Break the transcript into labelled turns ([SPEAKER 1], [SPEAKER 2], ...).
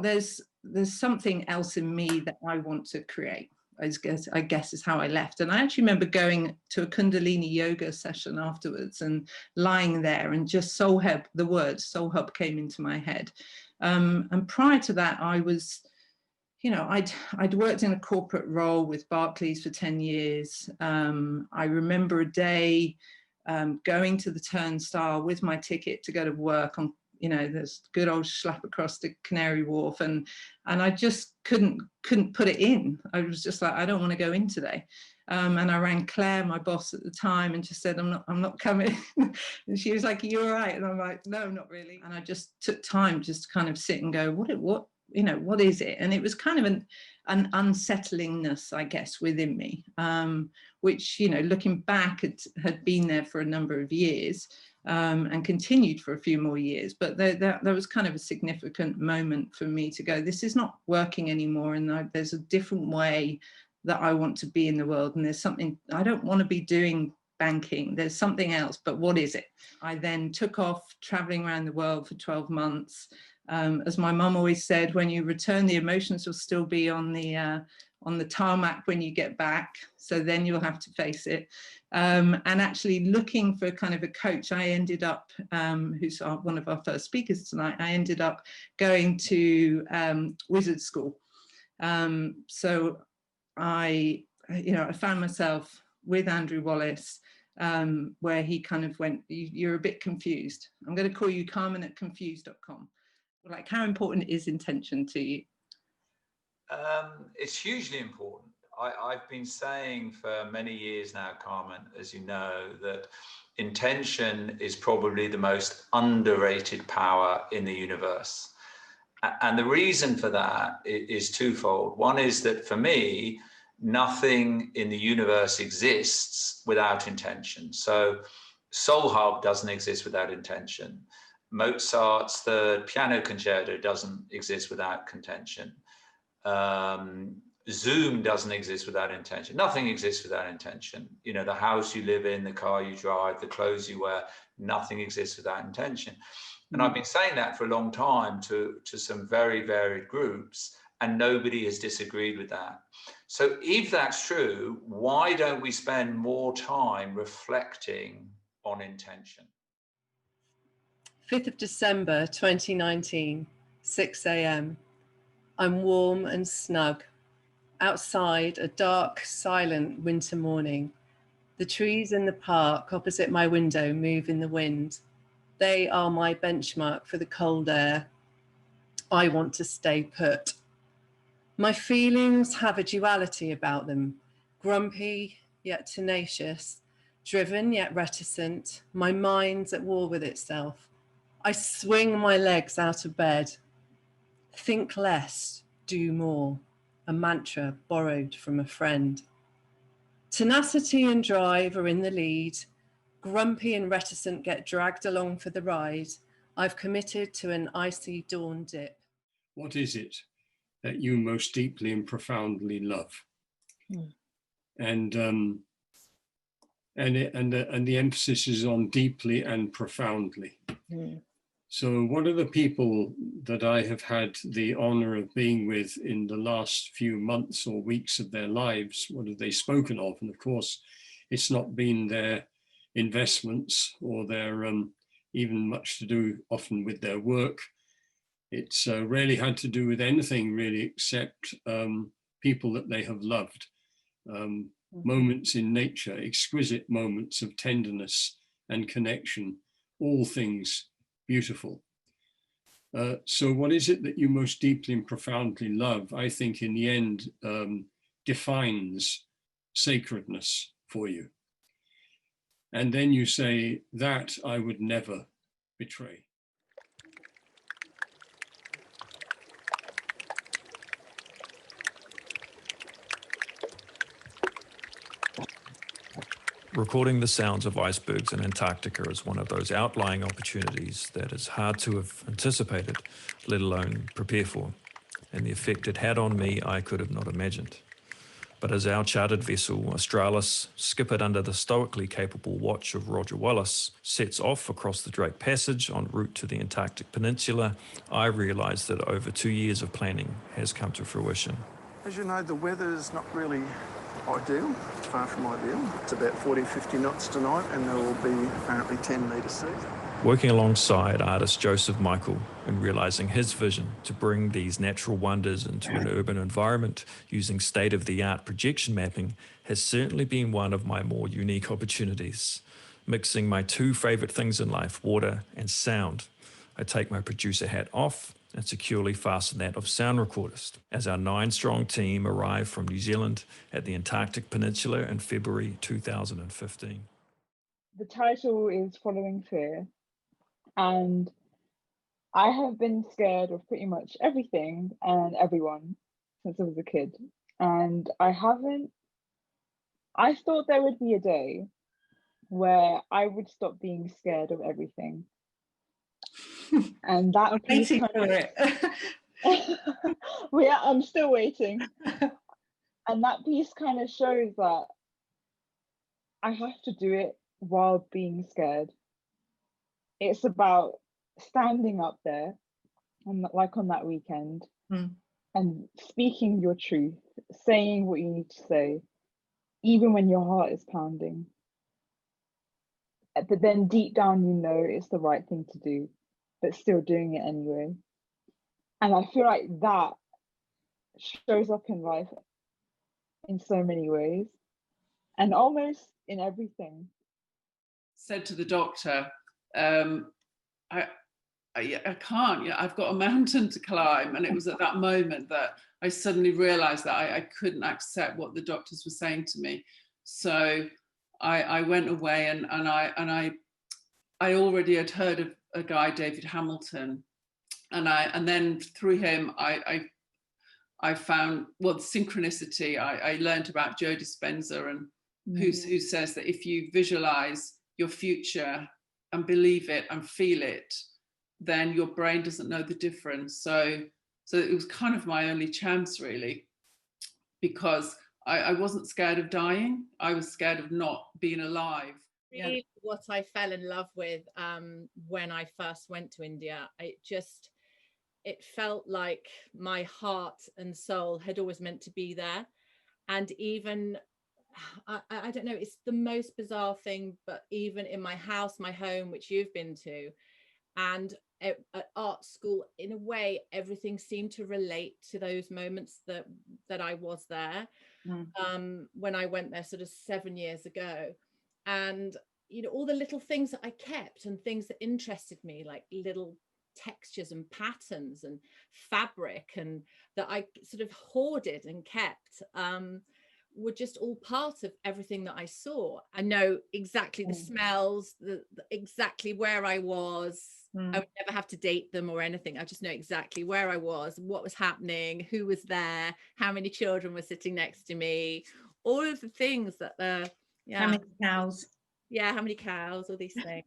[SPEAKER 1] what, there's something else in me that I want to create. I guess is how I left. And I actually remember going to a Kundalini yoga session afterwards and lying there, and just Soulhub, the word Soulhub came into my head. And prior to that, I was, you know, I'd worked in a corporate role with Barclays for 10 years. I remember a day going to the turnstile with my ticket to go to work on, you know, this good old schlap across the Canary Wharf, and I just couldn't put it in. I was just like, I don't want to go in today. And I rang Claire, my boss at the time, and just said, I'm not coming. And she was like, are you all right? And I'm like, no, not really. And I just took time just to kind of sit and go, what, you know, what is it? And it was kind of an unsettlingness, I guess, within me, which, you know, looking back, it had been there for a number of years. And continued for a few more years, but there was kind of a significant moment for me to go, this is not working anymore, and there's a different way that I want to be in the world, and there's something, I don't want to be doing banking, there's something else, but what is it? I then took off traveling around the world for 12 months. As my mum always said, when you return, the emotions will still be on the tarmac when you get back, so then you'll have to face it. And actually looking for kind of a coach, I ended up, who's one of our first speakers tonight, I ended up going to wizard school. So I found myself with Andrew Wallace, where he kind of went, you're a bit confused. I'm going to call you Carmen@confused.com. Like, how important is intention to you?
[SPEAKER 2] It's hugely important. I've been saying for many years now, Carmen, as you know, that intention is probably the most underrated power in the universe. And the reason for that is twofold. One is that for me, nothing in the universe exists without intention. So Soulhub doesn't exist without intention. Mozart's Third Piano Concerto doesn't exist without intention. Zoom doesn't exist without intention. Nothing exists without intention. You know, the house you live in, the car you drive, the clothes you wear, nothing exists without intention. And I've been saying that for a long time to some very varied groups, and nobody has disagreed with that. So if that's true, why don't we spend more time reflecting on intention?
[SPEAKER 3] 5th of December 2019, 6 a.m. I'm warm and snug. Outside, a dark, silent winter morning. The trees in the park opposite my window move in the wind. They are my benchmark for the cold air. I want to stay put. My feelings have a duality about them. Grumpy, yet tenacious. Driven, yet reticent. My mind's at war with itself. I swing my legs out of bed. Think less, do more. A mantra borrowed from a friend. Tenacity and drive are in the lead. Grumpy and reticent get dragged along for the ride. I've committed to an icy dawn dip.
[SPEAKER 4] What is it that you most deeply and profoundly love? And the emphasis is on deeply and profoundly. So one of the people that I have had the honor of being with in the last few months or weeks of their lives, what have they spoken of? And of course, it's not been their investments or their even much to do often with their work. It's rarely had to do with anything really except people that they have loved. Moments in nature, exquisite moments of tenderness and connection, all things beautiful. So what is it that you most deeply and profoundly love? I think in the end defines sacredness for you. And then you say, that I would never betray.
[SPEAKER 5] Recording the sounds of icebergs in Antarctica is one of those outlying opportunities that is hard to have anticipated, let alone prepare for. And the effect it had on me, I could have not imagined. But as our chartered vessel, Australis, skippered under the stoically capable watch of Roger Wallace, sets off across the Drake Passage en route to the Antarctic Peninsula, I realised that over 2 years of planning has come to fruition.
[SPEAKER 6] As you know, the weather's not really ideal. It's far from ideal. It's about 40, 50 knots tonight, and there will be apparently 10-metre seas.
[SPEAKER 5] Working alongside artist Joseph Michael and realising his vision to bring these natural wonders into an urban environment using state-of-the-art projection mapping has certainly been one of my more unique opportunities. Mixing my two favourite things in life, water and sound, I take my producer hat off and securely fasten that of sound recordist as our 9-strong team arrive from New Zealand at the Antarctic Peninsula in February 2015.
[SPEAKER 7] The title is Following Fear, and I have been scared of pretty much everything and everyone since I was a kid. And I thought there would be a day where I would stop being scared of everything. And that piece kind of yeah, I'm still waiting. And that piece kind of shows that I have to do it while being scared. It's about standing up there, like on that weekend, and speaking your truth, saying what you need to say, even when your heart is pounding. But then deep down, you know it's the right thing to do, but still doing it anyway. And I feel like that shows up in life in so many ways, and almost in everything.
[SPEAKER 8] Said to the doctor, I can't, I've got a mountain to climb. And it was at that moment that I suddenly realized that I couldn't accept what the doctors were saying to me. So I went away and I already had heard of a guy, David Hamilton. And then through him, I found, well, synchronicity. I learned about Joe Dispenza, and who says that if you visualize your future and believe it and feel it, then your brain doesn't know the difference. So it was kind of my only chance, really, because I wasn't scared of dying. I was scared of not being alive.
[SPEAKER 9] Really, what I fell in love with when I first went to India, it felt like my heart and soul had always meant to be there. And even I don't know, it's the most bizarre thing, but even in my house, my home, which you've been to, and at art school, in a way, everything seemed to relate to those moments that I was there when I went there sort of 7 years ago. And, all the little things that I kept and things that interested me, like little textures and patterns and fabric, and that I sort of hoarded and kept, were just all part of everything that I saw. I know exactly the smells, exactly where I was. I would never have to date them or anything. I just know exactly where I was, what was happening, who was there, how many children were sitting next to me, all of the things that
[SPEAKER 1] how many cows.
[SPEAKER 9] Yeah, how many cows, all these things.